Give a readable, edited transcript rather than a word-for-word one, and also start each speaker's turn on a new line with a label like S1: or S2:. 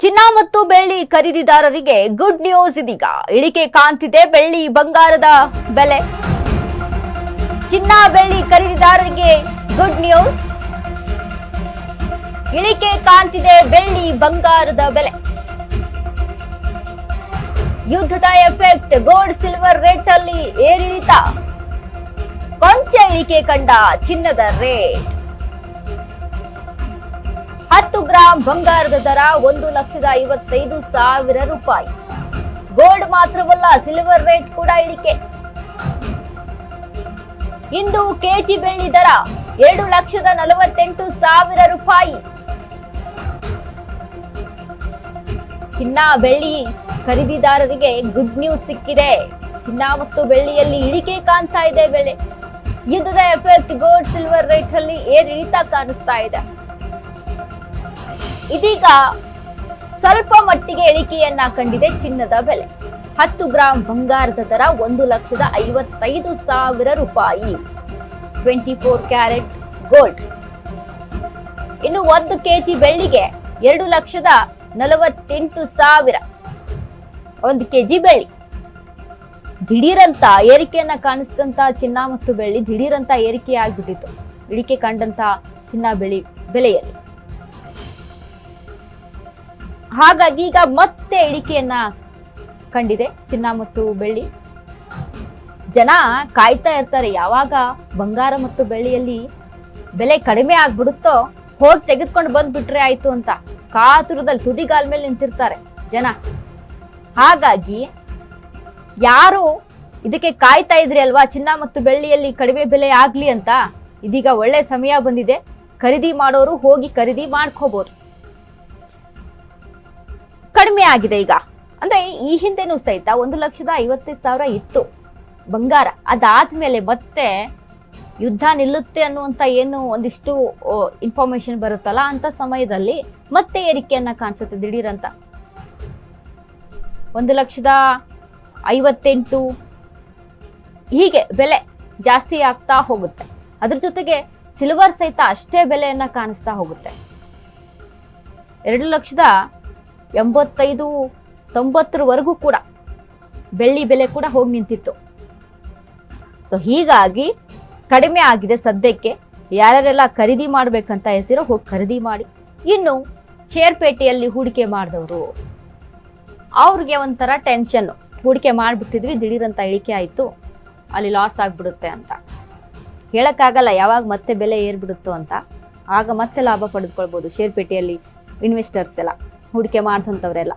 S1: ಚಿನ್ನ ಮತ್ತು ಬೆಳ್ಳಿ ಖರೀದಿದಾರರಿಗೆ ಗುಡ್ ನ್ಯೂಸ್ ಇದೀಗ ಇಳಿಕೆ ಕಾಣ್ತಿದೆ ಬೆಳ್ಳಿ ಬಂಗಾರದ ಬೆಲೆ. ಚಿನ್ನ ಬೆಳ್ಳಿ ಖರೀದಿದಾರರಿಗೆ ಗುಡ್ ನ್ಯೂಸ್, ಇಳಿಕೆ ಕಾಣ್ತಿದೆ ಬೆಳ್ಳಿ ಬಂಗಾರದ ಬೆಲೆ. ಯುದ್ಧದ ಎಫೆಕ್ಟ್, ಗೋಲ್ಡ್ ಸಿಲ್ವರ್ ರೇಟ್ ಅಲ್ಲಿ ಏರಿಳಿತ, ಕೊಂಚ ಇಳಿಕೆ ಕಂಡ ಚಿನ್ನದ ರೇಟ್. 10 ಗ್ರಾಂ ಬಂಗಾರದ ದರ 1,55,000 ರೂಪಾಯಿ. ಗೋಲ್ಡ್ ಮಾತ್ರವಲ್ಲ, ಸಿಲ್ವರ್ ರೇಟ್ ಕೂಡ ಇಳಿಕೆ. ಇಂದು ಕೆಜಿ ಬೆಳ್ಳಿ ದರ 2,48,000 ರೂಪಾಯಿ. ಚಿನ್ನ ಬೆಳ್ಳಿ ಖರೀದಿದಾರರಿಗೆ ಗುಡ್ ನ್ಯೂಸ್ ಸಿಕ್ಕಿದೆ. ಚಿನ್ನ ಮತ್ತು ಬೆಳ್ಳಿಯಲ್ಲಿ ಇಳಿಕೆ ಕಾಣ್ತಾ ಇದೆ ಬೆಲೆ. ಯುದ್ಧದ ಎಫೆಕ್ಟ್, ಗೋಲ್ಡ್ ಸಿಲ್ವರ್ ರೇಟ್ ಅಲ್ಲಿ ಏರಿಳಿತ ಕಾಣಿಸ್ತಾ ಇದೆ. ಇದೀಗ ಸ್ವಲ್ಪ ಮಟ್ಟಿಗೆ ಇಳಿಕೆಯನ್ನ ಕಂಡಿದೆ ಚಿನ್ನದ ಬೆಲೆ. 10 ಗ್ರಾಂ ಬಂಗಾರದ ದರ 1,55,000 ರೂಪಾಯಿ. 24 ಕ್ಯಾರೆಟ್ ಗೋಲ್ಡ್. ಇನ್ನು 1 ಕೆಜಿ ಬೆಳ್ಳಿಗೆ 2,48,000 1 ಕೆಜಿ ಬೆಳ್ಳಿ. ದಿಢೀರಂತ ಏರಿಕೆಯನ್ನ ಕಾಣಿಸಿದಂತ ಚಿನ್ನ ಮತ್ತು ಬೆಳ್ಳಿ ದಿಢೀರಂತ ಏರಿಕೆ ಆಗ್ಬಿಟ್ಟಿತ್ತು ಇಳಿಕೆ ಕಂಡಂತ ಚಿನ್ನ ಬೆಳ್ಳಿ ಬೆಲೆಯಲ್ಲಿ. ಹಾಗಾಗಿ ಈಗ ಮತ್ತೆ ಇಳಿಕೆಯನ್ನ ಕಂಡಿದೆ ಚಿನ್ನ ಮತ್ತು ಬೆಳ್ಳಿ. ಜನ ಕಾಯ್ತಾ ಇರ್ತಾರೆ ಯಾವಾಗ ಬಂಗಾರ ಮತ್ತು ಬೆಳ್ಳಿಯಲ್ಲಿ ಬೆಲೆ ಕಡಿಮೆ ಆಗ್ಬಿಡುತ್ತೋ ಹೋಗಿ ತೆಗೆದುಕೊಂಡು ಬಂದ್ಬಿಟ್ರೆ ಆಯ್ತು ಅಂತ ಕಾತುರದಲ್ಲಿ ತುದಿಗಾಲ್ ಮೇಲೆ ನಿಂತಿರ್ತಾರೆ ಜನ. ಹಾಗಾಗಿ ಯಾರು ಇದಕ್ಕೆ ಕಾಯ್ತಾ ಇದ್ರಿ ಅಲ್ವಾ, ಚಿನ್ನ ಮತ್ತು ಬೆಳ್ಳಿಯಲ್ಲಿ ಕಡಿಮೆ ಬೆಲೆ ಆಗ್ಲಿ ಅಂತ, ಇದೀಗ ಒಳ್ಳೆ ಸಮಯ ಬಂದಿದೆ. ಖರೀದಿ ಮಾಡೋರು ಹೋಗಿ ಖರೀದಿ ಮಾಡ್ಕೋಬಹುದು. ಕಡಿಮೆ ಆಗಿದೆ ಈಗ. ಅಂದ್ರೆ ಈ ಹಿಂದೆನೂ ಸಹಿತ 1,55,000 ಇತ್ತು ಬಂಗಾರ. ಅದಾದ್ಮೇಲೆ ಮತ್ತೆ ಯುದ್ಧ ನಿಲ್ಲುತ್ತೆ ಅನ್ನುವಂತ ಏನು ಒಂದಿಷ್ಟು ಇನ್ಫಾರ್ಮೇಶನ್ ಬರುತ್ತಲ್ಲ, ಅಂತ ಸಮಯದಲ್ಲಿ ಮತ್ತೆ ಏರಿಕೆಯನ್ನ ಕಾಣಿಸುತ್ತೆ ದಿಢೀರಂತ. 1,58,000 ಹೀಗೆ ಬೆಲೆ ಜಾಸ್ತಿ ಆಗ್ತಾ ಹೋಗುತ್ತೆ. ಅದ್ರ ಜೊತೆಗೆ ಸಿಲ್ವರ್ ಸಹಿತ ಅಷ್ಟೇ ಬೆಲೆಯನ್ನ ಕಾಣಿಸ್ತಾ ಹೋಗುತ್ತೆ. 2,85,000-90 ಕೂಡ ಬೆಳ್ಳಿ ಬೆಲೆ ಕೂಡ ಹೋಗಿ ನಿಂತಿತ್ತು. ಸೊ ಹೀಗಾಗಿ ಕಡಿಮೆ ಆಗಿದೆ ಸದ್ಯಕ್ಕೆ. ಯಾರ್ಯಾರೆಲ್ಲ ಖರೀದಿ ಮಾಡ್ಬೇಕಂತ ಇರ್ತೀರೋ ಹೋಗಿ ಖರೀದಿ ಮಾಡಿ. ಇನ್ನು ಶೇರ್ಪೇಟೆಯಲ್ಲಿ ಹೂಡಿಕೆ ಮಾಡಿದವರು ಅವ್ರಿಗೆ ಒಂಥರ ಟೆನ್ಷನ್. ಹೂಡಿಕೆ ಮಾಡಿಬಿಟ್ಟಿದ್ವಿ, ದಿಢೀರಂತ ಇಳಿಕೆ ಆಯಿತು, ಅಲ್ಲಿ ಲಾಸ್ ಆಗಿಬಿಡುತ್ತೆ ಅಂತ ಹೇಳಕ್ಕಾಗಲ್ಲ ಯಾವಾಗ ಮತ್ತೆ ಬೆಲೆ ಏರ್ಬಿಡುತ್ತೋ ಅಂತ. ಆಗ ಮತ್ತೆ ಲಾಭ ಪಡೆದುಕೊಳ್ಬೋದು ಶೇರ್ಪೇಟೆಯಲ್ಲಿ ಇನ್ವೆಸ್ಟರ್ಸ್ ಎಲ್ಲ, ಹೂಡಿಕೆ ಮಾಡ್ದಂಥವರೆಲ್ಲ.